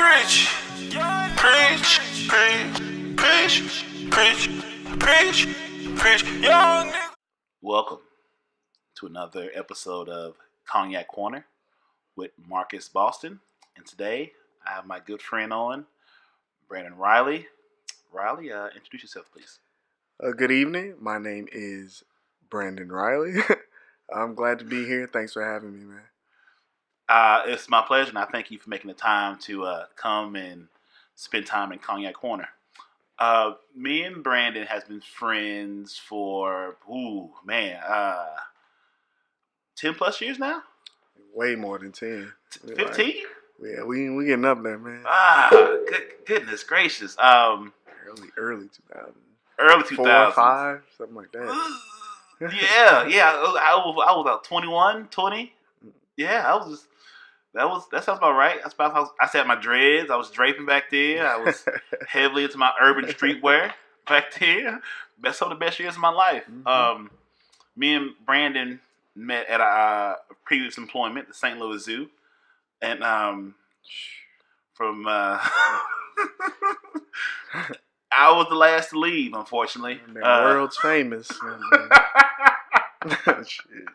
Preach, preach, preach, preach, preach, preach, young nigga. Welcome to another episode of Cognac Corner with Marcus Boston. And today I have my good friend on, Brandon Riley. Riley, introduce yourself, please. Good evening. My name is Brandon Riley. I'm glad to be here. Thanks for having me, man. It's my pleasure, and I thank you for making the time to come and spend time in Cognac Corner. Me and Brandon has been friends for 10 plus years now. Way more than 10. 15? Yeah, we getting up there, man. Goodness gracious. Early 2000. Early 2000s. 4 or 5, something like that. yeah. I was about 21, 20. Yeah, that sounds about right. I had my dreads. I was draping back then. I was heavily into my urban streetwear back then. Some of the best years of my life. Mm-hmm. Me and Brandon met at a previous employment, the St. Louis Zoo, and from I was the last to leave, unfortunately. World's famous. Shit.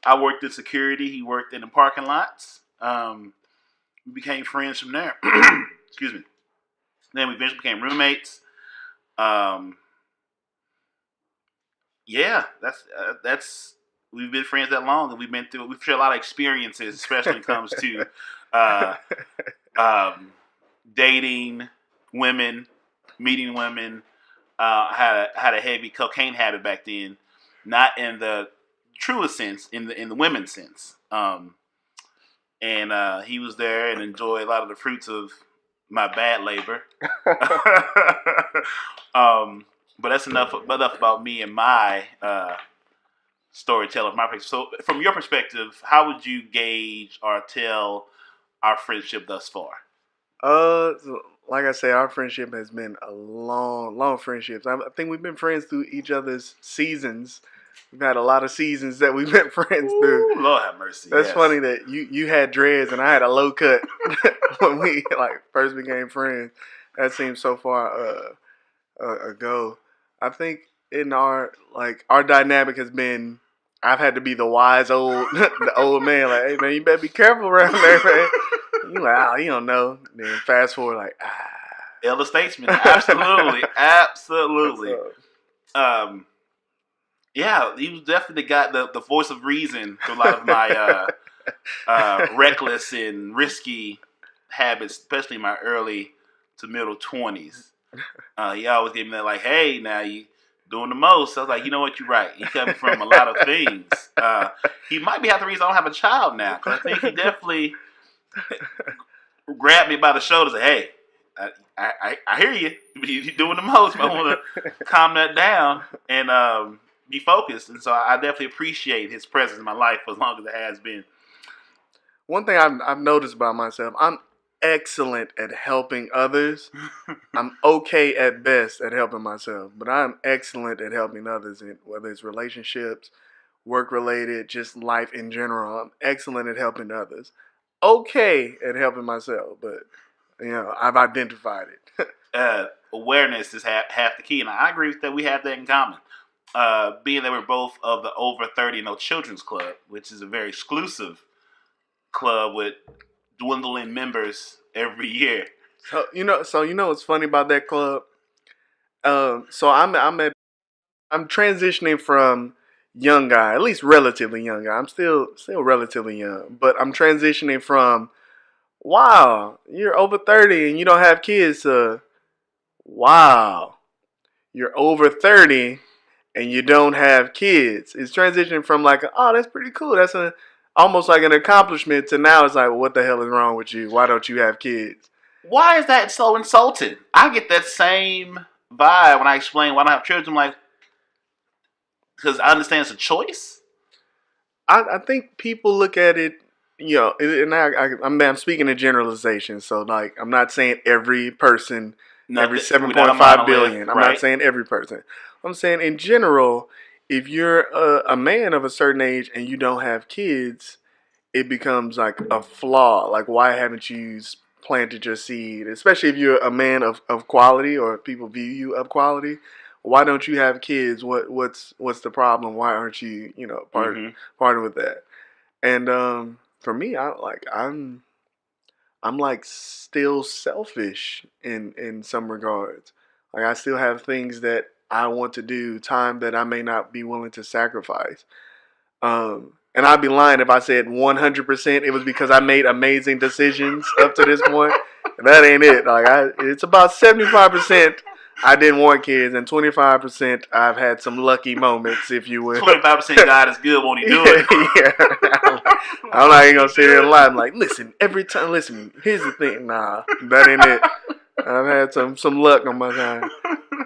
I worked in security. He worked in the parking lots. We became friends from there. Excuse me. Then we eventually became roommates. That's we've been friends that long, and we've shared a lot of experiences, especially when it comes to dating women, meeting women. Had a heavy cocaine habit back then, not in the truest sense, in the women's sense. And he was there and enjoyed a lot of the fruits of my bad labor. But that's enough about me and my storytelling. So, from your perspective, how would you gauge or tell our friendship thus far? Like I say, our friendship has been a long friendship. I think we've been friends through each other's seasons. We've had a lot of seasons that we've been friends through. Lord have mercy. That's funny that you had dreads and I had a low cut when we first became friends. That seems so far ago. I think in our dynamic has been, I've had to be the wise old man. Like, hey man, you better be careful around there, man. You like, you don't know. Then fast forward, elder statesman, absolutely. Yeah, he was definitely the voice of reason to a lot of my reckless and risky habits, especially in my early to middle 20s. He always gave me that, hey, now you doing the most. I was like, you know what, you're right. He kept me from a lot of things. He might be half the reason I don't have a child now, because I think he definitely grabbed me by the shoulders and said, hey, I hear you. You're doing the most. I want to calm that down and be focused. And so I definitely appreciate his presence in my life for as long as it has been. One thing I've noticed about myself, I'm excellent at helping others. I'm okay at best at helping myself, but I'm excellent at helping others, whether it's relationships, work-related, just life in general. I'm excellent at helping others. Okay at helping myself, but I've identified it. Awareness is half the key, and I agree with that. We have that in common. Being that we're both of the over 30 No Children's Club, which is a very exclusive club with dwindling members every year. So you know what's funny about that club? So I'm transitioning from young guy, at least relatively young guy. I'm still relatively young, but I'm transitioning from, wow, you're over 30 and you don't have kids, wow, you're over 30 and you don't have kids. It's transitioning from that's pretty cool. That's almost like an accomplishment to now it's like, well, what the hell is wrong with you? Why don't you have kids? Why is that so insulting? I get that same vibe when I explain why I don't have children. I'm like, because I understand it's a choice. I think people look at it, and I'm speaking in generalization. So I'm not saying every person, every 7.5 billion. I'm not saying every person. I'm saying in general, if you're a man of a certain age and you don't have kids, it becomes like a flaw. Like, why haven't you planted your seed, especially if you're a man of quality or people view you of quality. Why don't you have kids? What's the problem? Why aren't you part with that? And for me, I'm like still selfish in some regards. Like I still have things that I want to do, time that I may not be willing to sacrifice. And I'd be lying if I said 100% it was because I made amazing decisions up to this point. That ain't it. Like it's about 75% I didn't want kids, and 25% I've had some lucky moments, if you will. 25% God is good when He do it. Yeah. I'm not even gonna sit here and lie. I'm like, listen, here's the thing. Nah, that ain't it. I've had some luck on my side.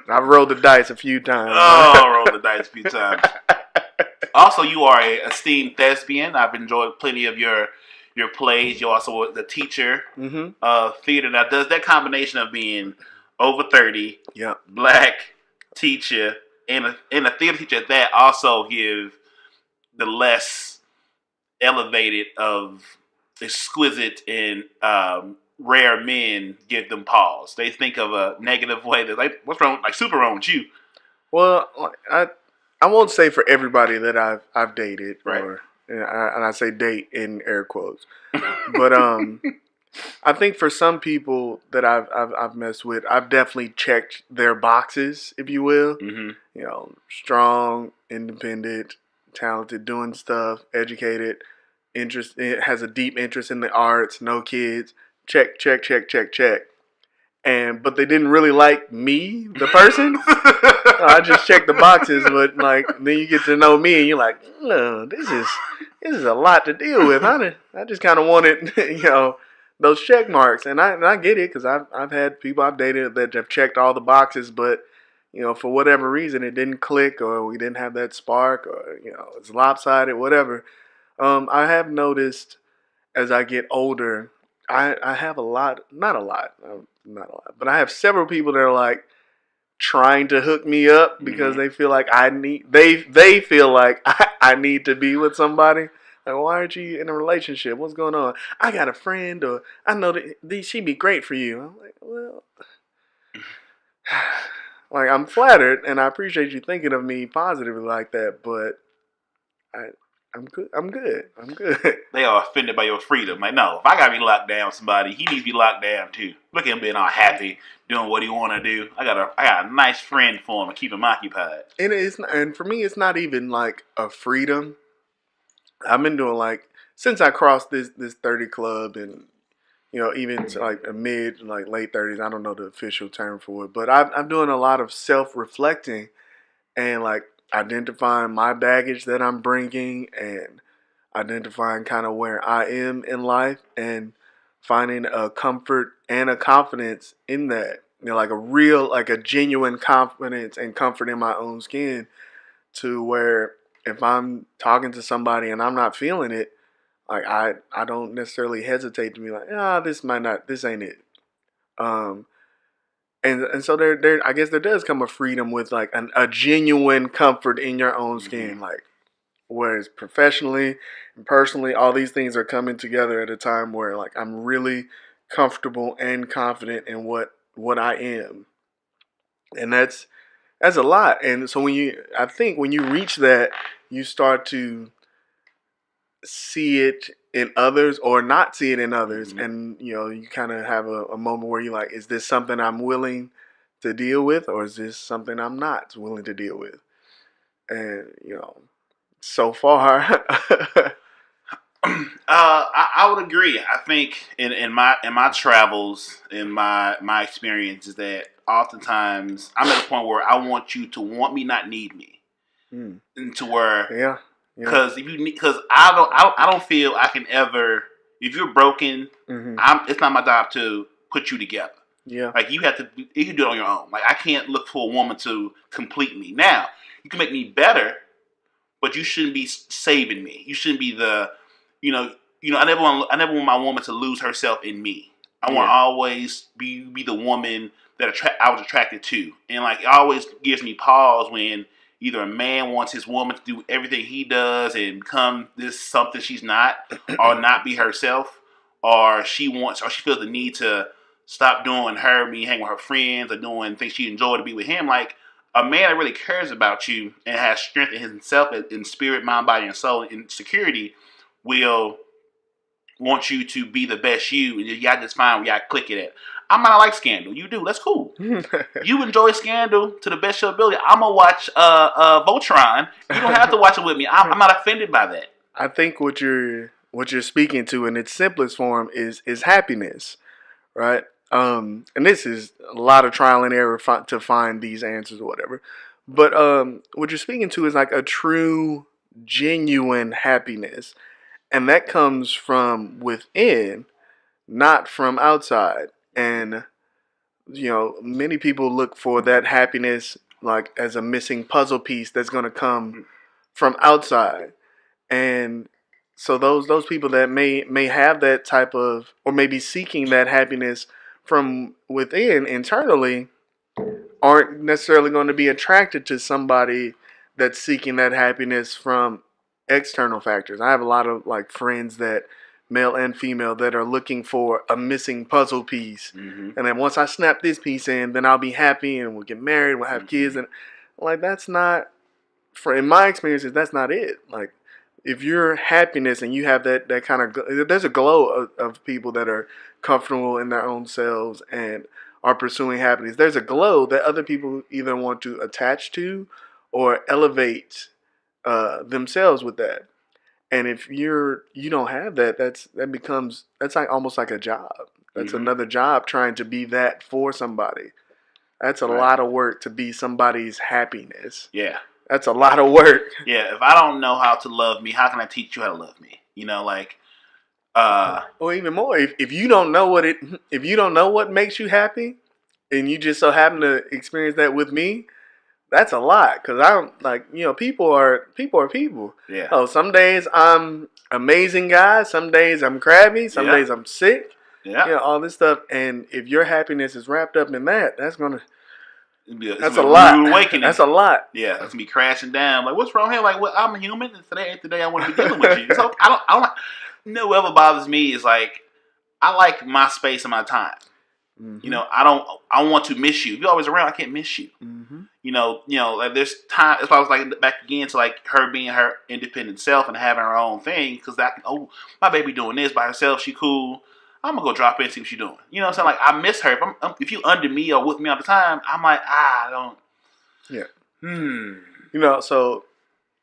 I've rolled the dice a few times. Oh, rolled the dice a few times. Also, you are an esteemed thespian. I've enjoyed plenty of your plays. You're also the teacher of theater. Now, does that combination of being over 30, black teacher, and a theater teacher at that also give the less elevated of exquisite and rare men give them pause? They think of a negative way. They're like, what's wrong? Like, super wrong with you. Well, I won't say for everybody that I've dated, right? And I say date in air quotes, but I think for some people that I've messed with, I've definitely checked their boxes, if you will. Mm-hmm. You know, strong, independent, talented, doing stuff, educated, has a deep interest in the arts, no kids. Check. But they didn't really like me, the person. I just checked the boxes, but like then you get to know me, and you're like, no, this is a lot to deal with. I just kind of wanted, those check marks, and I get it because I've had people I've dated that have checked all the boxes, but for whatever reason it didn't click, or we didn't have that spark, or it's lopsided, whatever. I have noticed as I get older, I have not a lot, but I have several people that are like trying to hook me up because they feel like they feel like I need to be with somebody. Like, why aren't you in a relationship? What's going on? I got a friend, or I know that she'd be great for you. I'm like, well, like I'm flattered and I appreciate you thinking of me positively like that, but I'm good. They are offended by your freedom. Like, no, if I gotta be locked down with somebody, he needs to be locked down too. Look at him being all happy, doing what he wanna do. I got a nice friend for him and keep him occupied. And for me, it's not even like a freedom. I've been doing since I crossed this 30 club, and even to like a mid, like late 30s. I don't know the official term for it, but I'm doing a lot of self-reflecting and like identifying my baggage that I'm bringing, and identifying kind of where I am in life, and finding a comfort and a confidence in that. Like a genuine confidence and comfort in my own skin, to where if I'm talking to somebody and I'm not feeling it, like I don't necessarily hesitate to be like, this ain't it. And so there I guess there does come a freedom with like a genuine comfort in your own skin, like whereas professionally and personally, all these things are coming together at a time where like I'm really comfortable and confident in what I am, and that's a lot. And so I think when you reach that, you start to see it in others or not see it in others, and you kind of have a moment where you're like, is this something I'm willing to deal with, or is this something I'm not willing to deal with? And so far I would agree. I think in my travels, in my experience, is that oftentimes I'm at a point where I want you to want me, not need me, and to where because I don't feel I can ever, if you're broken, it's not my job to put you together. Yeah, like you can do it on your own. Like I can't look for a woman to complete me. Now you can make me better, but you shouldn't be saving me. You shouldn't be the I never want my woman to lose herself in me. I want to always be the woman that I was attracted to. And like it always gives me pause when either a man wants his woman to do everything he does and become this something she's not, or not be herself, or she feels the need to stop doing hanging with her friends or doing things she enjoyed to be with him. Like, a man that really cares about you and has strength in himself, in spirit, mind, body, and soul, and security, will want you to be the best you, and you gotta just find where y'all click it at. I might not like Scandal. You do. That's cool. You enjoy Scandal to the best of your ability. I'm gonna watch Voltron. You don't have to watch it with me. I'm not offended by that. I think what you're speaking to in its simplest form is happiness, right? And this is a lot of trial and error to find these answers or whatever. But what you're speaking to is like a true, genuine happiness. And that comes from within, not from outside. And, many people look for that happiness like as a missing puzzle piece that's going to come from outside. And so those people that may have that type of, or may be seeking that happiness from within internally, aren't necessarily going to be attracted to somebody that's seeking that happiness from external factors. I have a lot of like friends that, male and female, that are looking for a missing puzzle piece. Mm-hmm. And then once I snap this piece in, then I'll be happy and we'll get married, we'll have kids. And like, that's not, in my experiences, that's not it. Like, if your happiness and you have that kind of, there's a glow of people that are comfortable in their own selves and are pursuing happiness. There's a glow that other people either want to attach to or elevate themselves with that. And if you don't have that, that's like almost like a job. That's another job trying to be that for somebody. That's a lot of work to be somebody's happiness. Yeah. That's a lot of work. Yeah, if I don't know how to love me, how can I teach you how to love me? Or even more, if you don't know what makes you happy, and you just so happen to experience that with me, that's a lot. Because I don't people are people. Yeah. Oh, some days I'm amazing guy. Some days I'm crabby. Some days I'm sick. Yeah. All this stuff. And if your happiness is wrapped up in that, that's gonna. That's a lot. Awakening. That's a lot. Yeah, it's gonna be crashing down. Like, what's wrong here? Like, I'm a human, and today ain't the day I want to be dealing with you. So I don't. Whatever bothers me is like, I like my space and my time. Mm-hmm. I want to miss you. If you're always around, I can't miss you. Mm-hmm. Like there's time. That's why I was like back again to like her being her independent self and having her own thing. Because my baby doing this by herself. She cool. I'm gonna go drop in and see what she's doing. You know what I'm saying? Like, I miss her. If you under me or with me all the time, I'm like, I don't. Yeah. So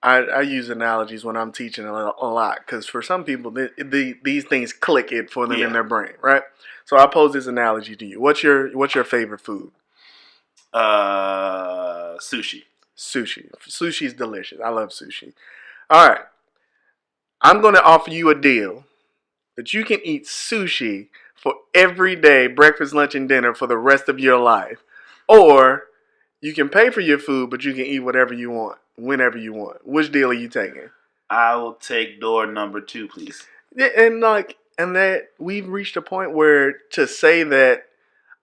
I use analogies when I'm teaching a lot because for some people these things click it for them in their brain, right? So I pose this analogy to you. What's your favorite food? Sushi. Sushi. Sushi's delicious. I love sushi. All right. I'm gonna offer you a deal that you can eat sushi for every day, breakfast, lunch, and dinner for the rest of your life. Or you can pay for your food, but you can eat whatever you want, whenever you want. Which deal are you taking? I will take door number 2, please. Yeah, and that we've reached a point where to say that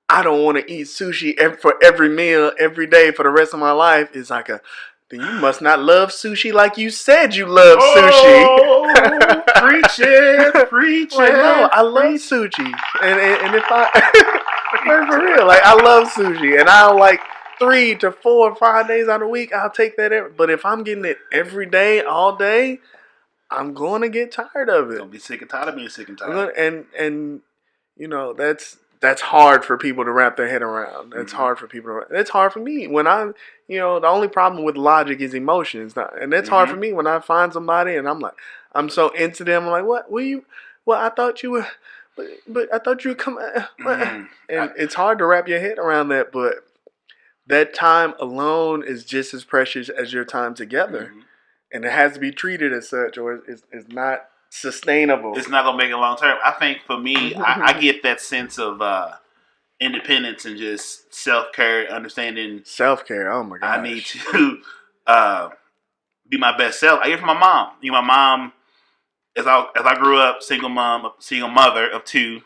I don't want to eat sushi for every meal, every day for the rest of my life is like then you must not love sushi like you said you love sushi. Preach it. Like, no, I love sushi. And if for real, like, I love sushi. And I'll like 3 to 4 or 5 days out of the week, I'll take that. But if I'm getting it every day, all day, I'm going to get tired of it. Don't be sick and tired of being sick and tired. And that's hard for people to wrap their head around. That's hard for people to. It's hard for me when the only problem with logic is emotions, and that's hard for me when I find somebody and I'm like, I'm so into them. I'm like, what? I thought you were, but I thought you would come. And it's hard to wrap your head around that, but that time alone is just as precious as your time together, and it has to be treated as such, or it's not sustainable. It's not gonna make it long term. I think for me, I get that sense of independence and just self-care, understanding. Self-care. Oh my gosh. I need to be my best self. I get it from my mom. My mom, as I grew up, single mother of 2.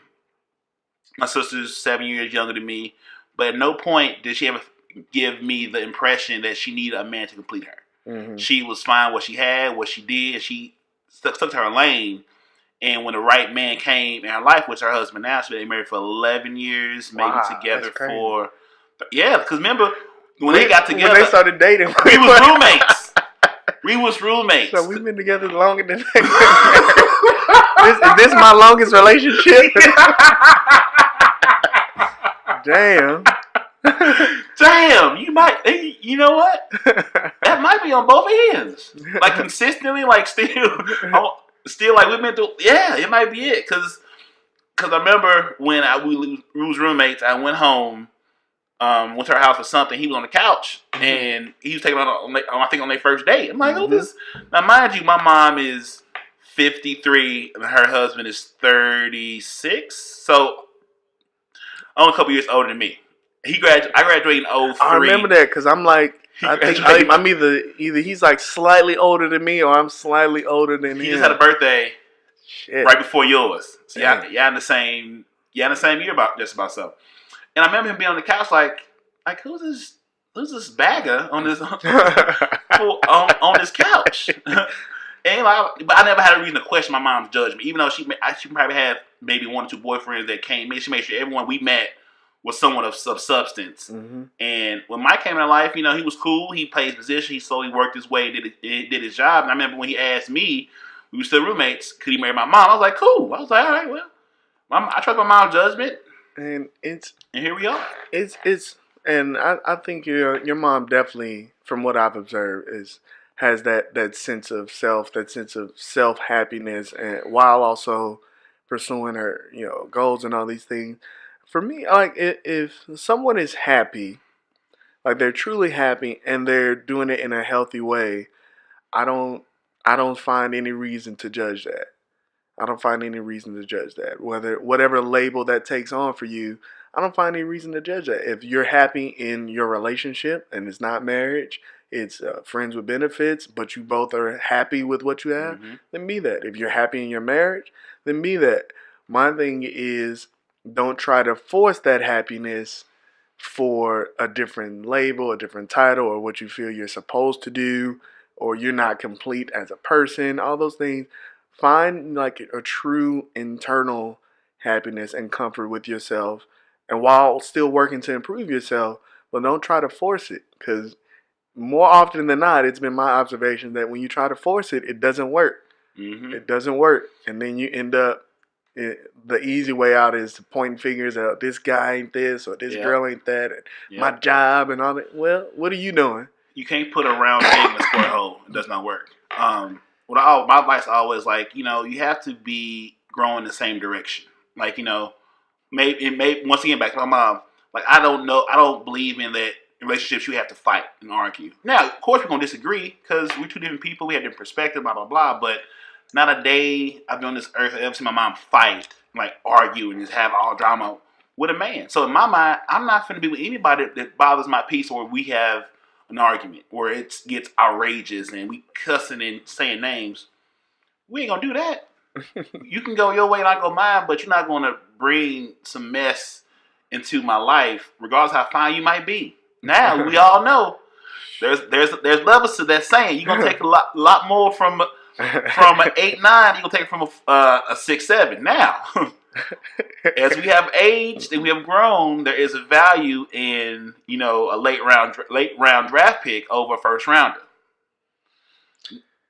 My sister's 7 years younger than me, but at no point did she ever give me the impression that she needed a man to complete her. She was fine what she had, what she did. She stuck to her lane, And when the right man came in her life, which her husband now, so they married for 11 years, maybe together that's crazy. for... Yeah, because remember, when they got together... When they started dating... we was roommates. We was roommates. So we've been together longer than that. Is this my longest relationship? Damn. Damn, you know what? That might be on both ends. Like consistently, like still like we've been through. Yeah, it might be it. Cause I remember when we was roommates. I went home, went to her house or something. He was on the couch and he was taking on I think on their first date. I'm like, oh, this. Now, mind you, my mom is 53 and her husband is 36, so only a couple years older than me. I graduated in 03. I remember that because I'm like, I'm either he's like slightly older than me or I'm slightly older than him. He just had a birthday right before yours. So y'all in the same year about just about so. And I remember him being on the couch like who's this bagger on this on this couch? And but I never had a reason to question my mom's judgment, even though she probably had maybe one or two boyfriends that came in. She made sure everyone we met was somewhat of substance. And when Mike came in life, he was cool. He played his position. He slowly worked his way, did his job. And I remember when he asked me, we were still roommates, could he marry my mom? I was like, cool. I was like, all right, well, I trust my mom's judgment. And here we are. And I think your mom definitely, from what I've observed, has that sense of self, that sense of self-happiness, and while also pursuing her goals and all these things. For me, like if someone is happy, like they're truly happy and they're doing it in a healthy way, I don't find any reason to judge that. I don't find any reason to judge that. Whatever label that takes on for you, I don't find any reason to judge that. If you're happy in your relationship and it's not marriage, it's friends with benefits, but you both are happy with what you have, then be that. If you're happy in your marriage, then be that. My thing is, don't try to force that happiness for a different label, a different title, or what you feel you're supposed to do, or you're not complete as a person, all those things. Find like a true internal happiness and comfort with yourself, and while still working to improve yourself, but don't try to force it, because more often than not, it's been my observation that when you try to force it, it doesn't work. It doesn't work, and then you end up, the easy way out is to point fingers at this guy ain't this or this girl ain't that, and my job and all that. Well, what are you doing? You can't put a round peg in a square hole. It does not work. My advice is always like, you have to be growing the same direction. Like, maybe once again back to my mom. Like, I don't believe in that in relationships you have to fight and argue. Now, of course, we're gonna disagree because we're two different people. We have different perspectives, blah blah blah. But not a day I've been on this earth I've ever seen my mom fight, like argue and just have all drama with a man. So in my mind, I'm not finna be with anybody that bothers my peace or we have an argument where it gets outrageous and we cussing and saying names. We ain't gonna do that. You can go your way and I go mine, but you're not gonna bring some mess into my life, regardless how fine you might be. Now we all know there's levels to that saying. You're gonna take a lot more from an 8-9, you're gonna take it from a 6-7. Now, as we have aged and we have grown, there is a value in a late round draft pick over a first rounder.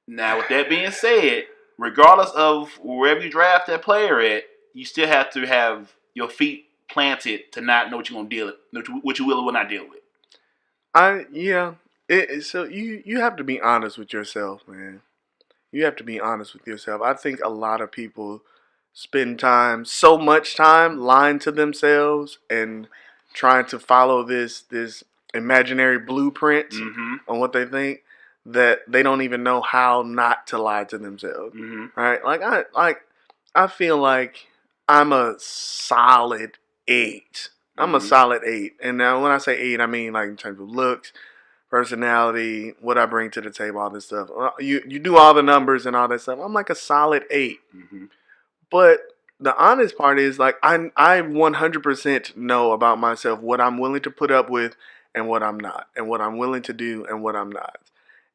Now, with that being said, regardless of wherever you draft that player at, you still have to have your feet planted to not know what you're gonna what you will or will not deal with. So you have to be honest with yourself, man. You have to be honest with yourself. I think a lot of people spend so much time lying to themselves and trying to follow this imaginary blueprint on what they think, that they don't even know how not to lie to themselves. Right? I feel like I'm a solid 8. I'm a solid 8. And now when I say 8, I mean like in terms of looks, personality, what I bring to the table, all this stuff. You do all the numbers and all that stuff. I'm like a solid 8. But the honest part is, like, I 100% know about myself what I'm willing to put up with and what I'm not, and what I'm willing to do and what I'm not.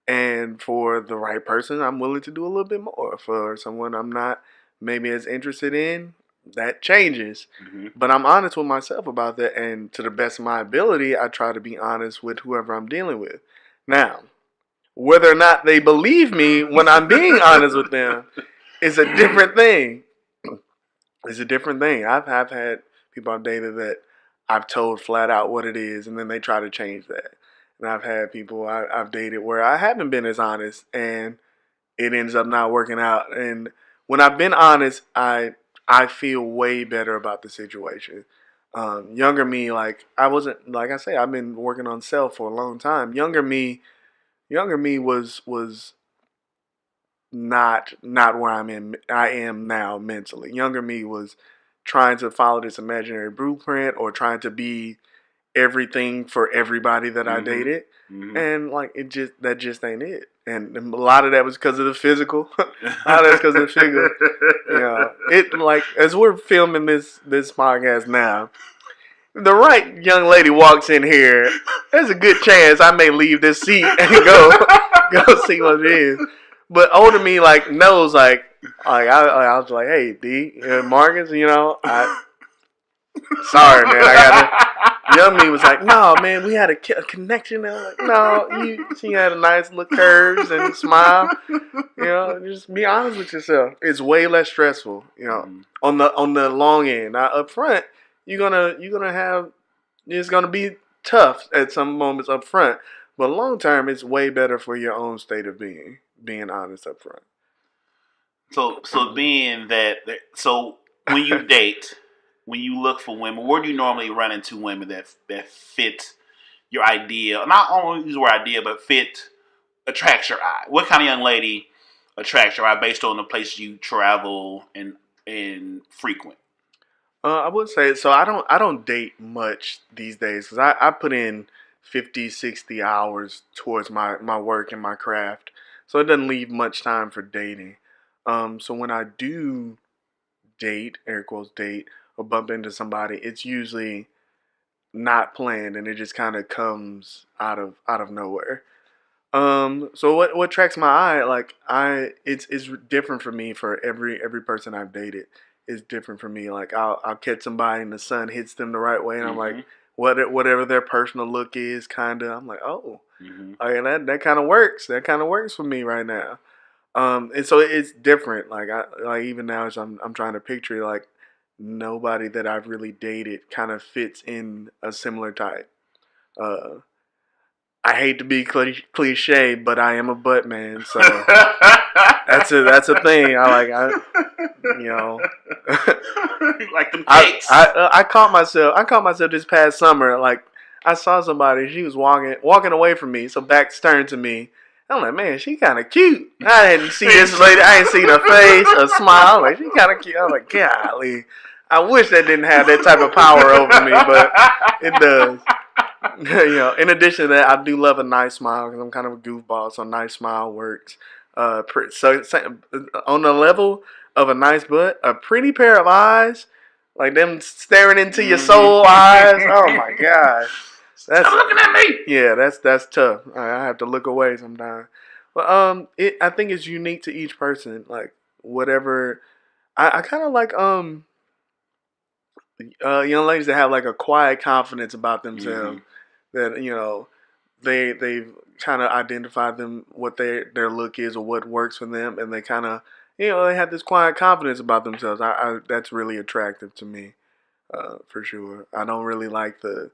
And for the right person, I'm willing to do a little bit more. For someone I'm not, maybe as interested in, that changes. Mm-hmm. But I'm honest with myself about that, and to the best of my ability, I try to be honest with whoever I'm dealing with. Now, whether or not they believe me when I'm being honest with them is a different thing. It's a different thing. I've had people I've dated that I've told flat out what it is, and then they try to change that. And I've had people I've dated where I haven't been as honest, and it ends up not working out. And when I've been honest, I feel way better about the situation. Younger me, like I wasn't, like I say, I've been working on self for a long time. Younger me was not where I am now mentally. Younger me was trying to follow this imaginary blueprint or trying to be everything for everybody that I dated. Mm-hmm. And like that just ain't it. And a lot of that was because of the physical. A lot of that's because of the physical. You know, it like as we're filming this podcast now, the right young lady walks in here, there's a good chance I may leave this seat and go see what it is. But older me like knows like I was like, hey D, Marcus, you know, sorry man, I gotta. Young me was like, no man, we had a connection. And I'm like, no, she had a nice little curves and smile. You know, just be honest with yourself. It's way less stressful. You know, on the long end. Now up front, you're gonna have it's gonna be tough at some moments up front, but long term, it's way better for your own state of being honest up front. So being that, so when you date, when you look for women, where do you normally run into women that fit your idea? Not only use the word idea, but attracts your eye. What kind of young lady attracts your eye based on the places you travel and frequent? I would say so. I don't date much these days because I put in 50, 60 hours towards my work and my craft, so it doesn't leave much time for dating. So when I do date, air quotes date, or bump into somebody, it's usually not planned and it just kind of comes out of nowhere. So what attracts my eye, like it's different for me for every person I've dated. It's different for me. Like I'll catch somebody and the sun hits them the right way, and I'm like, whatever their personal look is, kinda. I'm like, oh, okay, that kind of works. That kind of works for me right now. And so it's different. Like even now as I'm trying to picture it, like nobody that I've really dated kind of fits in a similar type. Uh, I hate to be cliche, but I am a butt man, so that's a thing. You know, like them cakes. I caught myself this past summer. Like I saw somebody, she was walking away from me, so back's turned to me. I'm like, man, she kind of cute. I didn't see this lady. I ain't seen her face, a smile. I'm like, she kind of cute. I'm like, golly, I wish that didn't have that type of power over me, but it does. You know, in addition to that, I do love a nice smile because I'm kind of a goofball, so a nice smile works. So on the level of a nice butt, a pretty pair of eyes, like them staring into your soul eyes. Oh my gosh, that's stop looking at me. Yeah, that's tough. I have to look away sometimes. But I think it's unique to each person. Like whatever, I kind of like young ladies that have like a quiet confidence about themselves. That they've kind of identified them what their look is or what works for them, and they kind of they have this quiet confidence about themselves. I that's really attractive to me, for sure. I don't really like the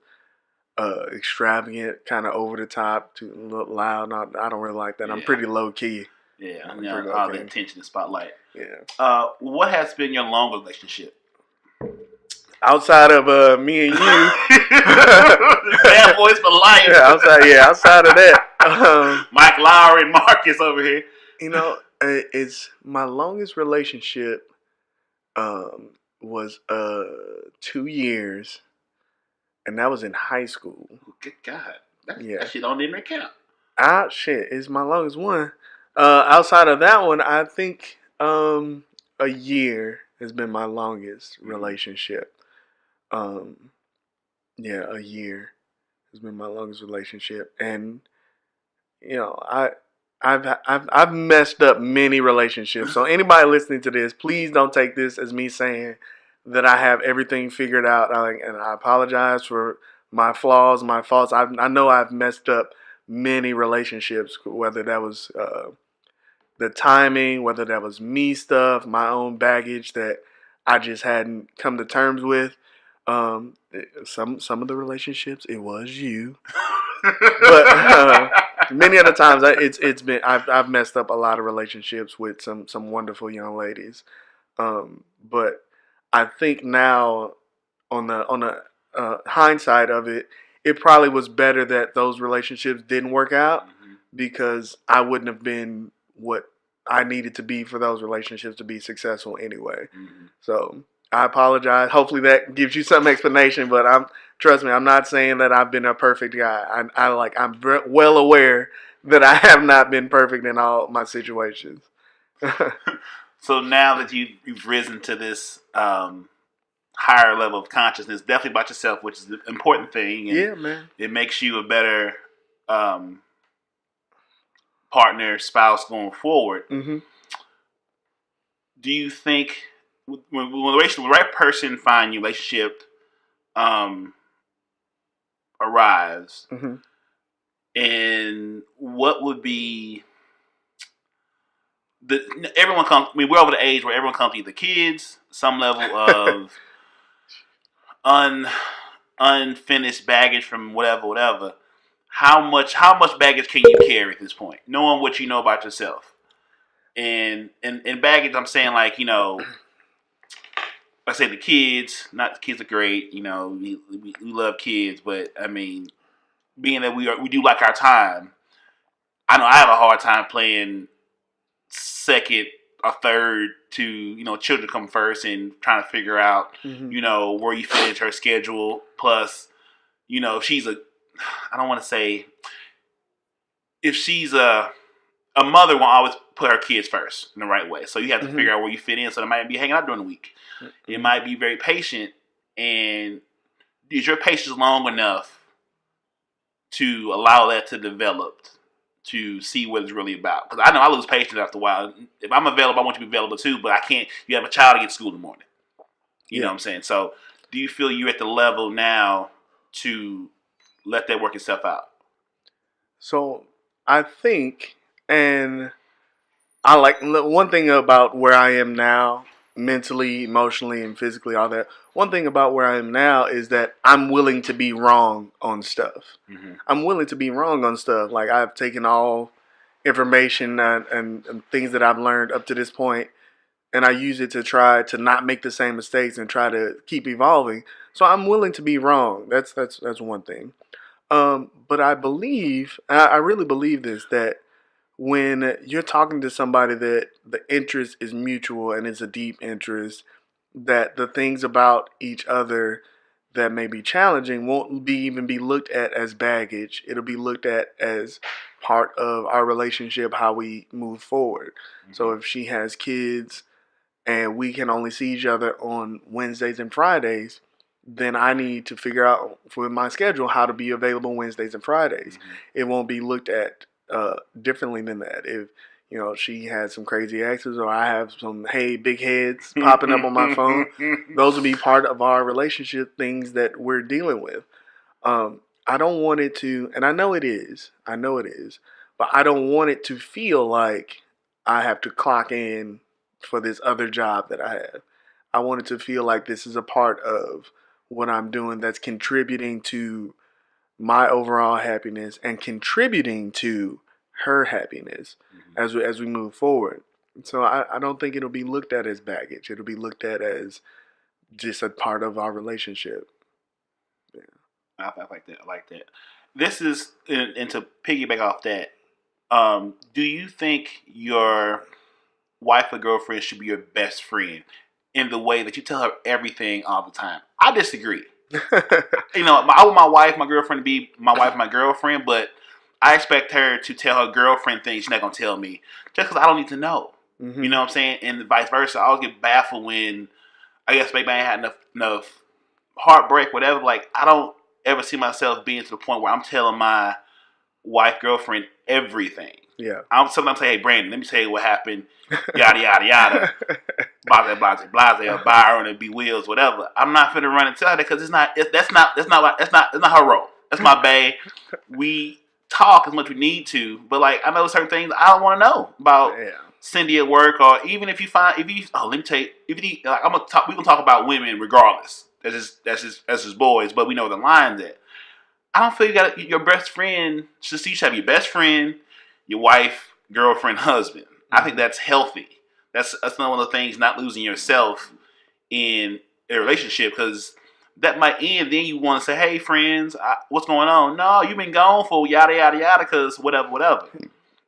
extravagant, kind of over the top, too loud. I don't really like that. I'm pretty low key. Yeah, all the attention and spotlight. Yeah. What has been your long relationship? Outside of me and you, bad boys for life. Outside of that, Mike Lowry and Marcus over here. It's my longest relationship. Was 2 years, and that was in high school. Good God, that shit don't even count. Shit, it's my longest one. Outside of that one, I think a year has been my longest relationship. A year has been my longest relationship, and I've messed up many relationships. So anybody listening to this, please don't take this as me saying that I have everything figured out. And I apologize for my flaws, my faults. I know I've messed up many relationships, whether that was the timing, whether that was me stuff, my own baggage that I just hadn't come to terms with. Some of the relationships, it was you, but many of the times it's been I've messed up a lot of relationships with some wonderful young ladies. But I think now on the hindsight of it, it probably was better that those relationships didn't work out because I wouldn't have been what I needed to be for those relationships to be successful anyway. So I apologize. Hopefully that gives you some explanation, but trust me, I'm not saying that I've been a perfect guy. I'm well aware that I have not been perfect in all my situations. So now that you've risen to this higher level of consciousness, definitely about yourself, which is the important thing. And yeah, man. It makes you a better partner, spouse going forward. Mm-hmm. Do you think when the right person find your relationship arrives, and what would be everyone comes? I mean, we're over the age where everyone comes to either kids, some level of unfinished baggage from whatever. How much baggage can you carry at this point, knowing what you know about yourself? And baggage, I'm saying, like, I say the kids are great. We love kids, but I mean, being that we do like our time. I know I have a hard time playing second or third to children come first and trying to figure out where you fit into her schedule. Plus, if she's I don't want to say if she's a mother will always put her kids first in the right way. So you have to figure out where you fit in. So they might be hanging out during the week. It might be very patient. And is your patience long enough to allow that to develop, to see what it's really about? Because I know I lose patience after a while. If I'm available, I want you to be available too, but I can't. You have a child to get to school in the morning. You know what I'm saying? So do you feel you're at the level now to let that work itself out? So I think, and I like one thing about where I am now, mentally, emotionally, and physically, all that. One thing about where I am now is that I'm willing to be wrong on stuff. I'm willing to be wrong on stuff. Like, I've taken all information and things that I've learned up to this point, and I use it to try to not make the same mistakes and try to keep evolving. So I'm willing to be wrong. That's one thing. But I believe, I really believe this, that when you're talking to somebody that the interest is mutual and it's a deep interest, that the things about each other that may be challenging won't even be looked at as baggage. It'll be looked at as part of our relationship, how we move forward. So if she has kids and we can only see each other on Wednesdays and Fridays, then I need to figure out for my schedule how to be available Wednesdays and Fridays. It won't be looked at differently than that. If she had some crazy exes or I have some big heads popping up on my phone, those will be part of our relationship, things that we're dealing with. I don't want it to, and I know it is, but I don't want it to feel like I have to clock in for this other job that I have. I want it to feel like this is a part of what I'm doing that's contributing to my overall happiness and contributing to her happiness as we move forward. So I don't think it'll be looked at as baggage. It'll be looked at as just a part of our relationship. Yeah. I like that. This is, and to piggyback off that, do you think your wife or girlfriend should be your best friend in the way that you tell her everything all the time? I disagree. I want my wife, my girlfriend to be my wife, my girlfriend, but I expect her to tell her girlfriend things she's not going to tell me just because I don't need to know. You know what I'm saying? And vice versa. I always get baffled when, I guess maybe I ain't had enough heartbreak, whatever. Like, I don't ever see myself being to the point where I'm telling my wife, girlfriend, everything. Yeah. I'm sometimes say, hey, Brandon, let me tell you what happened. Yada yada yada. Blase, or Byron and B Wills, whatever. I'm not finna run and tell her that because that's not her role. That's my bae. We talk as much as we need to, but like I know certain things I don't want to know about Cindy at work, or even if you let me tell you, if you like, we gonna talk about women regardless. That's just boys, but we know the lines that. I don't feel you got your best friend. You should have your best friend, your wife, girlfriend, husband. I think that's healthy. That's another one of the things. Not losing yourself in a relationship, because that might end. Then you want to say, "Hey, friends, what's going on?" No, you've been gone for yada yada yada because whatever.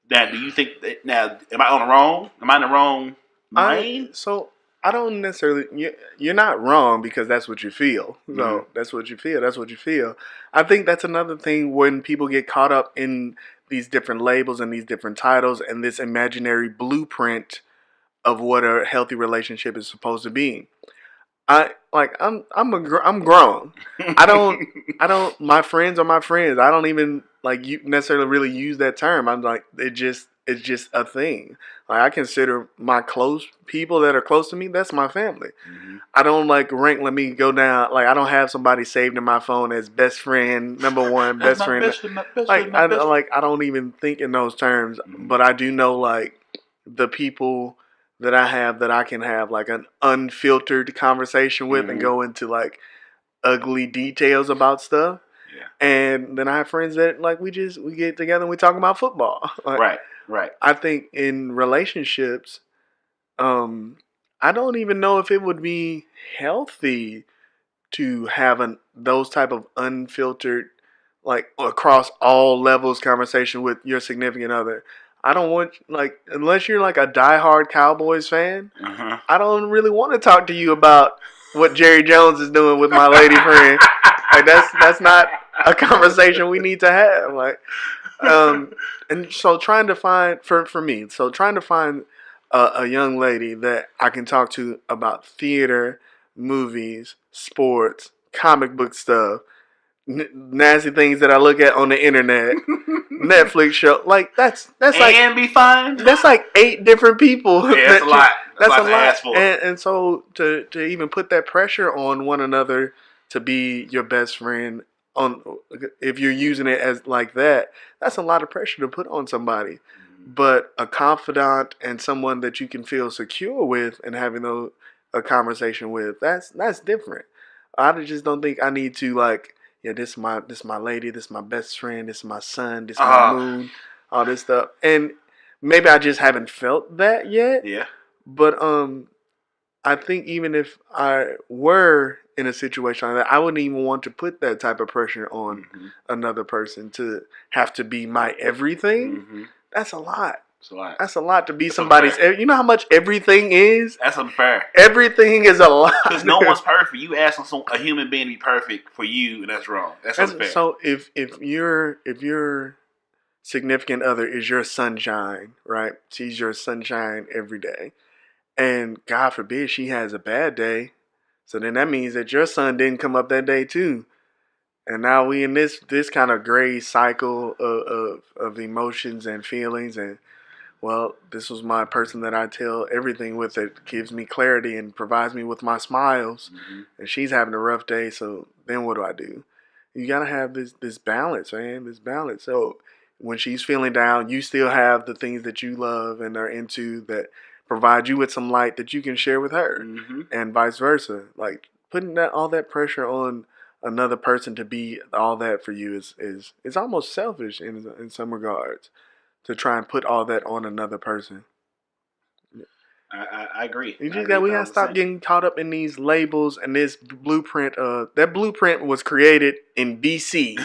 Now, do you think that, now? Am I on the wrong? Am I in the wrong lane? I don't necessarily. You're not wrong because that's what you feel. So that's what you feel. That's what you feel. I think that's another thing when people get caught up in these different labels and these different titles and this imaginary blueprint of what a healthy relationship is supposed to be. I'm grown. I don't. My friends are my friends. I don't even you necessarily really use that term. I'm like it's just a thing. Like I consider my close people that are close to me. That's my family. Mm-hmm. I don't rank. Let me go down. I don't have somebody saved in my phone as best friend number one, best friend. I don't even think in those terms. Mm-hmm. But I do know the people that I have that I can have an unfiltered conversation with and go into ugly details about stuff. Yeah. And then I have friends that we get together and we talk about football. Right. I think in relationships, I don't even know if it would be healthy to have those type of unfiltered, across all levels conversation with your significant other. I don't want unless you're a diehard Cowboys fan, I don't really want to talk to you about what Jerry Jones is doing with my lady friend. That's not a conversation we need to have. And so trying to find a young lady that I can talk to about theater, movies, sports, comic book stuff, nasty things that I look at on the internet, Netflix show. That's and be fine. That's 8 different people. Yeah, that's a lot. That's a lot to ask for. And so to even put that pressure on one another to be your best friend, if you're using it as that's a lot of pressure to put on somebody. But a confidant and someone that you can feel secure with and having a conversation with, that's different. I just don't think I need to this is my lady, this is my best friend, this is my sun, this is my moon, all this stuff. And maybe I just haven't felt that yet. Yeah. But I think even if I were in a situation like that, I wouldn't even want to put that type of pressure on another person to have to be my everything. Mm-hmm. That's a lot. That's a lot to be somebody's. Unfair. You know how much everything is? That's unfair. Everything is a lot. Because no one's perfect. You asking a human being to be perfect for you, and that's wrong. That's unfair. So if your significant other is your sunshine, right? She's your sunshine every day, and God forbid she has a bad day, so then that means that your sun didn't come up that day too. And now we in this kind of gray cycle of emotions and feelings, and well, this was my person that I tell everything with, that gives me clarity and provides me with my smiles, and she's having a rough day. So then what do? You gotta have this balance, man. This balance. So when she's feeling down, you still have the things that you love and are into that provide you with some light that you can share with her, and vice versa. Putting all that pressure on another person to be all that for you is almost selfish in some regards, to try and put all that on another person. I agree. We gotta stop getting caught up in these labels and this blueprint. That blueprint was created in BC.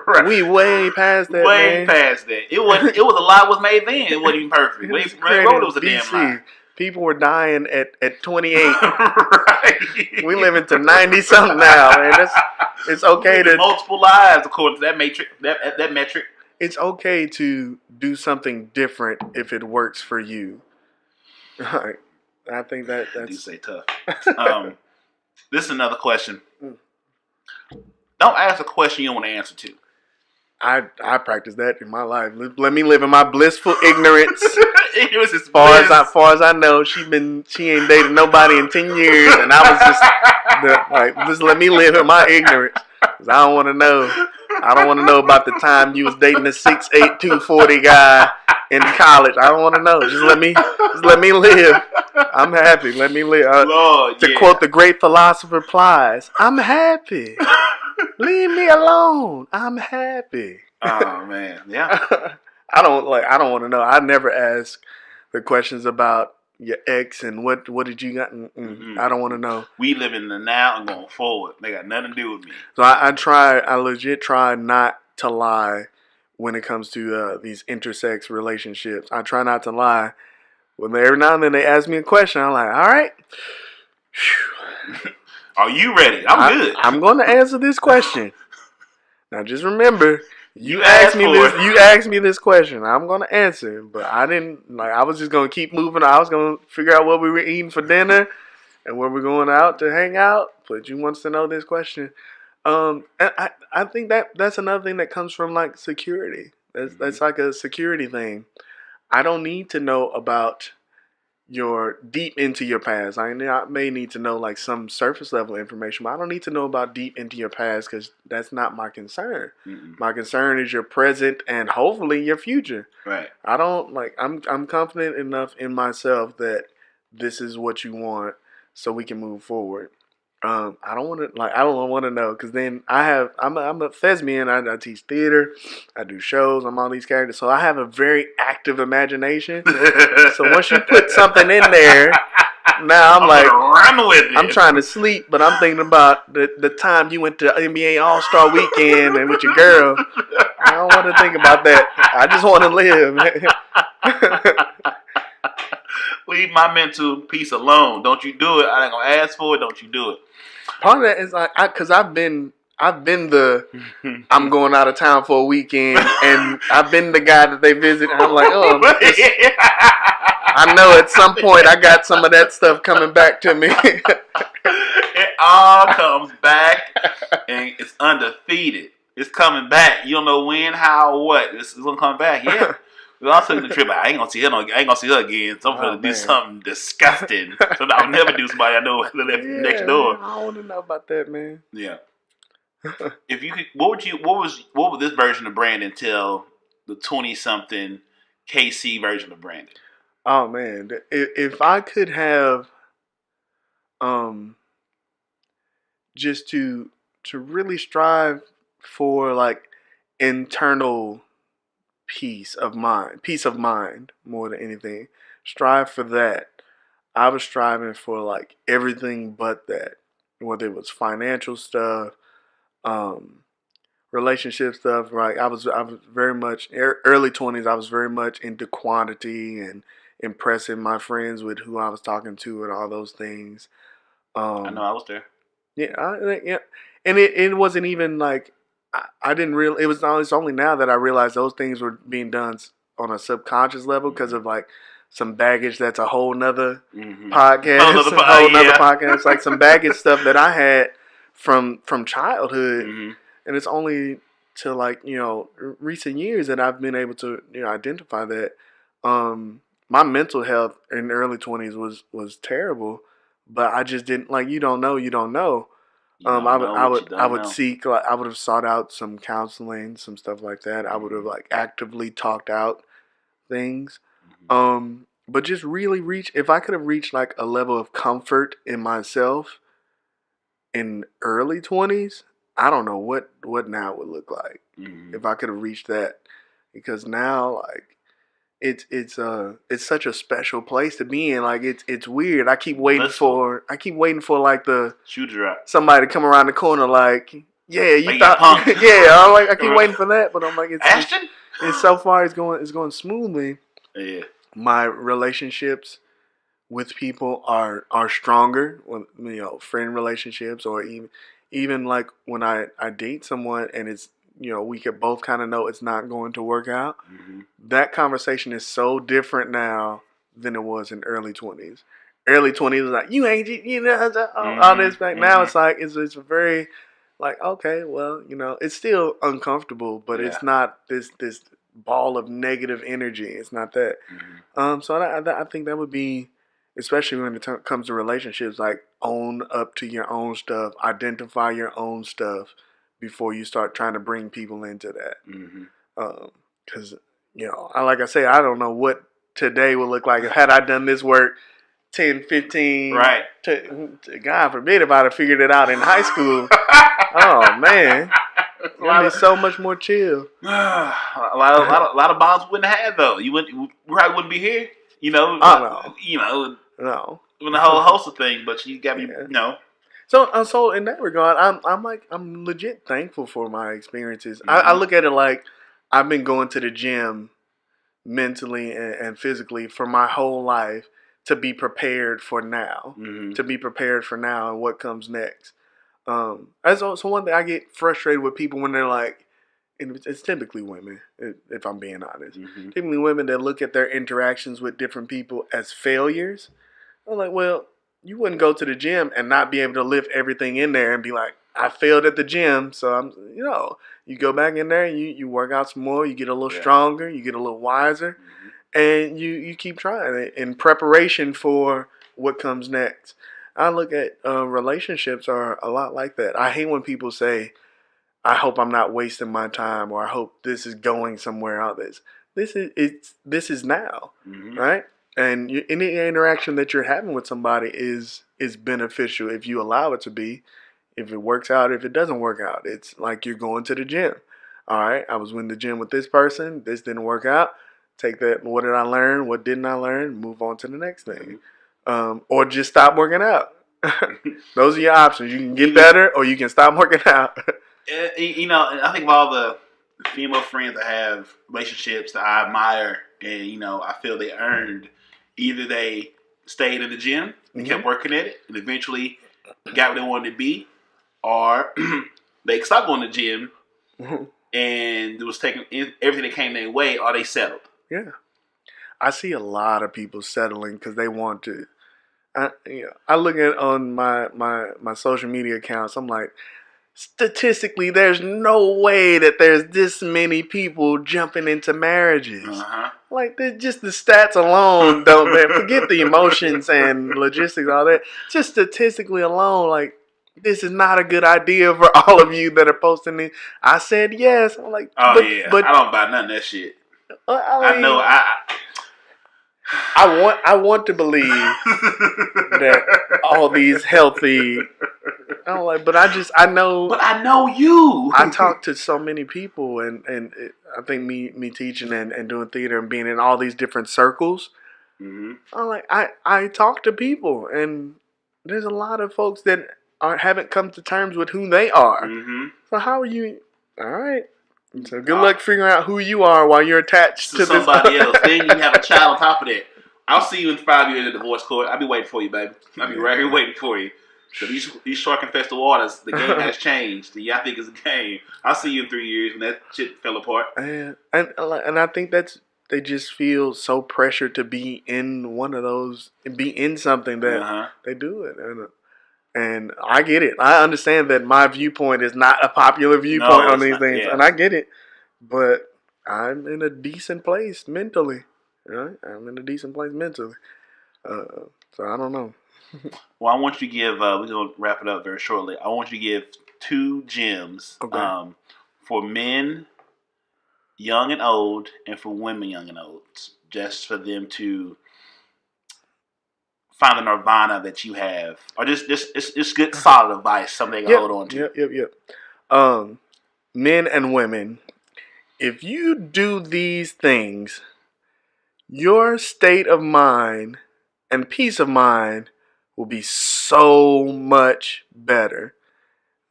Right. We way past that. Way past that. It was a lie was made then. It wasn't even perfect. When they wrote it was a damn lie. People were dying at 28. Right. We live into 90-something now, man. It's okay to multiple lives according to that matrix. That metric. It's okay to do something different if it works for you. Right. I think that's. You say tough. This is another question. Don't ask a question you don't want to answer to. I practice that in my life. Let me live in my blissful ignorance. Ignorance is far bliss. as I know, she ain't dated nobody in 10 years, and I was just let me live in my ignorance. 'Cause I don't want to know. I don't want to know about the time you was dating a 6'8", 240 guy in college. I don't want to know. Just let me live. I'm happy. Let me live. Lord, to quote the great philosopher Plies, I'm happy. Leave me alone. I'm happy. Oh man, yeah. I don't want to know. I never ask the questions about your ex and what did you got. I don't want to know. We live in the now and going forward. They got nothing to do with me. So I legit try not to lie when it comes to these intersex relationships. I try not to lie. When every now and then they ask me a question, I'm like, all right. Are you ready? I'm good. I'm going to answer this question. Now just remember, you asked asked me for this. it. You asked me this question. I'm gonna answer, but I didn't. I was just gonna keep moving. I was gonna figure out what we were eating for dinner and where we're going out to hang out. But you wants to know this question. And I think that's another thing that comes from like security. That's like a security thing. I don't need to know about your deep into your past. I may need to know like some surface level information, but I don't need to know about deep into your past because that's not my concern. Mm-mm. My concern is your present and hopefully your future. Right. I don't like. I'm confident enough in myself that this is what you want, so we can move forward. I don't want to like. I don't want to know because then I'm a thespian. I teach theater. I do shows. I'm all these characters, so I have a very active imagination. So once you put something in there, now I'm like, run with it. I'm trying to sleep, but I'm thinking about the time you went to NBA All-Star Weekend and with your girl. I don't want to think about that. I just want to live. Leave my mental piece alone. Don't you do it. I ain't gonna ask for it. Don't you do it. Part of that is like, because I've been the I'm going out of town for a weekend, and I've been the guy that they visit. And I'm like, oh, I know at some point I got some of that stuff coming back to me. It all comes back, and it's undefeated. It's coming back. You don't know when, how, or what. It's gonna come back. Yeah. We all took the trip. I ain't gonna see her. I ain't gonna see her again. So I'm gonna do something disgusting. So I'll never do somebody I know next door. Man, I don't want to know about that, man. Yeah. If you could, what would this version of Brandon tell the 20-something KC version of Brandon? Oh man, if I could have, just to really strive for like internal peace of mind more than anything. Strive for that. I was striving for like everything but that, whether it was financial stuff, relationship stuff. Right, I was very much early 20s. I was very much into quantity and impressing my friends with who I was talking to and all those things. I know I was there. Yeah, yeah, and it wasn't even like. I didn't really. It's only now that I realized those things were being done on a subconscious level because of like some baggage. That's a whole nother podcast. Whole nother podcast. Like some baggage stuff that I had from childhood, and it's only to like recent years that I've been able to identify that. My mental health in the early 20s was terrible, but I just didn't like. You don't know. I would seek, like, I would have sought out some counseling, some stuff like that. I would have like actively talked out things. But just really if I could have reached like a level of comfort in myself in early 20s, I don't know what now would look like if I could have reached that, because now like it's such a special place to be in. Like it's weird. I keep waiting for like the shoe drop. Somebody to come around the corner like, yeah, you like thought, yeah. I keep waiting for that, but I'm like, Ashton. It's so far it's going smoothly. Yeah. My relationships with people are stronger. When friend relationships, or even like when I date someone and it's we could both kind of know it's not going to work out. That conversation is so different now than it was in early 20s. Early 20s was like, you ain't, all this back. Now it's like, it's a very like, okay, well, it's still uncomfortable, but it's not this ball of negative energy. It's not that. So I think that would be, especially when it comes to relationships, like own up to your own stuff, identify your own stuff before you start trying to bring people into that. Because like I say, I don't know what today would look like had I done this work 10, 15. Right. God forbid if I'd have figured it out in high school. Oh man, it'd be so much more chill. a lot of bonds wouldn't have though. You probably wouldn't be here. No. With a whole host of things, but you got me. So in that regard, I'm legit thankful for my experiences. I look at it like I've been going to the gym mentally and physically for my whole life to be prepared for now. To be prepared for now and what comes next. So one thing I get frustrated with people when they're like, and it's typically women, if I'm being honest. Typically women that look at their interactions with different people as failures. I'm like, well, you wouldn't go to the gym and not be able to lift everything in there and be like, I failed at the gym, so I'm, you go back in there, you work out some more, you get a little stronger, you get a little wiser, and you keep trying in preparation for what comes next. I look at relationships are a lot like that. I hate when people say, I hope I'm not wasting my time, or I hope this is going somewhere out. This is now, right? And any interaction that you're having with somebody is beneficial if you allow it to be. If it works out, if it doesn't work out, it's like you're going to the gym. All right, I was in the gym with this person. This didn't work out. Take that. What did I learn? What didn't I learn? Move on to the next thing. Or just stop working out. Those are your options. You can get better, or you can stop working out. I think of all the female friends that have relationships that I admire, and I feel they earned. Either they stayed in the gym and kept working at it, and eventually got where they wanted to be, or they stopped going to the gym and it was taking everything that came their way, or they settled. Yeah, I see a lot of people settling because they want to. I look at on my social media accounts. I'm like, statistically, there's no way that there's this many people jumping into marriages. Like, just the stats alone don't, man, forget the emotions and logistics, all that. Just statistically alone, like, this is not a good idea for all of you that are posting it. I said yes. I'm like, but I don't buy none of that shit. I know. I want to believe that all these healthy. I'm like, but I know. But I know you. I talk to so many people, and I think me teaching and doing theater and being in all these different circles. I'm like, I talk to people, and there's a lot of folks that haven't come to terms with who they are. So how are you? All right. So good luck figuring out who you are while you're attached to somebody else. Then you have a child on top of that. I'll see you in 5 years at the divorce court. I'll be waiting for you, baby. I'll be right here waiting for you. So these shark-infested waters, the game has changed. I think it's a game. I'll see you in 3 years when that shit fell apart. And I think they just feel so pressured to be in one of those, be in something that they do it. And I get it. I understand that my viewpoint is not a popular viewpoint on these things. Yeah. And I get it. But I'm in a decent place mentally. Right? I'm in a decent place mentally. So I don't know. Well, I want you to give, we're going to wrap it up very shortly. I want you to give 2 gems for men, young and old, and for women, young and old. Just for them to find the nirvana that you have, or just good solid advice, something they can hold on to. Yep. Men and women, if you do these things, your state of mind and peace of mind will be so much better.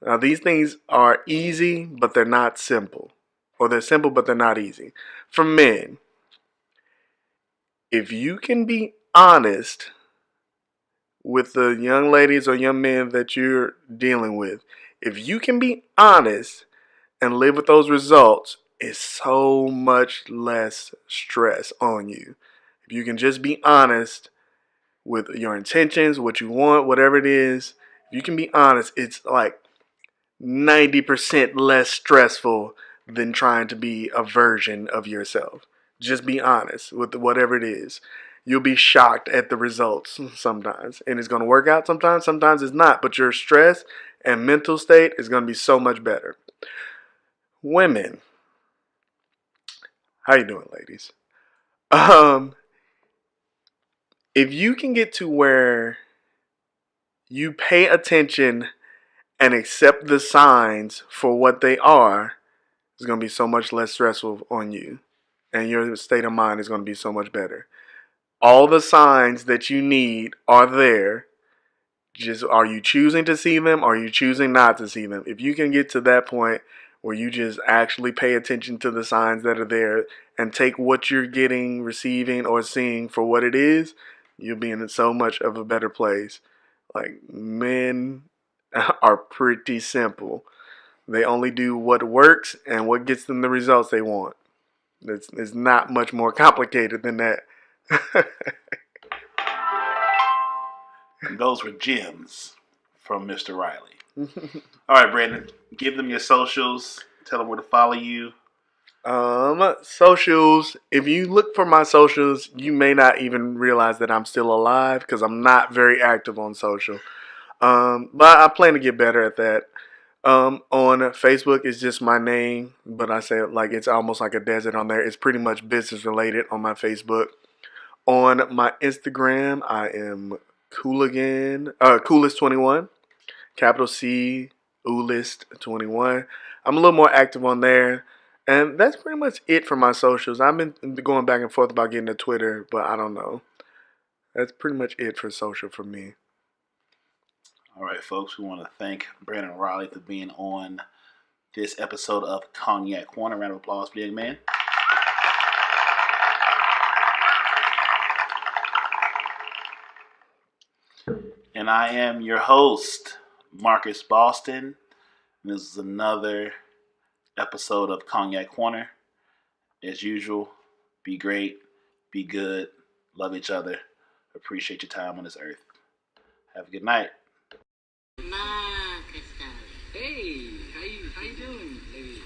Now, these things are easy, but they're not simple, or they're simple, but they're not easy. For men, if you can be honest with the young ladies or young men that you're dealing with, if you can be honest and live with those results, it's so much less stress on you. If you can just be honest with your intentions, what you want, whatever it is, if you can be honest, it's like 90% less stressful than trying to be a version of yourself. Just be honest with whatever it is. You'll be shocked at the results sometimes. And it's going to work out sometimes. Sometimes it's not. But your stress and mental state is going to be so much better. Women. How you doing, ladies? If you can get to where you pay attention and accept the signs for what they are, it's going to be so much less stressful on you. And your state of mind is going to be so much better. All the signs that you need are there. Just, are you choosing to see them or are you choosing not to see them? If you can get to that point where you just actually pay attention to the signs that are there and take what you're getting, receiving, or seeing for what it is, you'll be in so much of a better place. Like, men are pretty simple. They only do what works and what gets them the results they want. It's not much more complicated than that. And those were gems from Mr. Riley. All right, Brandon, give them your socials. Tell them where to follow you. Socials. If you look for my socials, you may not even realize that I'm still alive because I'm not very active on social. But I plan to get better at that. On Facebook, it's just my name, but I say it like it's almost like a desert on there. It's pretty much business related on my Facebook. On my Instagram, I am Coolest21, capital C, Oolist21. I'm a little more active on there. And that's pretty much it for my socials. I've been going back and forth about getting a Twitter, but I don't know. That's pretty much it for social for me. All right, folks, we want to thank Brandon Riley for being on this episode of Cognac Corner. Round of applause for the young man. And I am your host, Marcus Boston. And this is another episode of Cognac Corner. As usual, be great, be good, love each other, appreciate your time on this earth. Have a good night. Marcus, darling. Hey, how you doing, baby?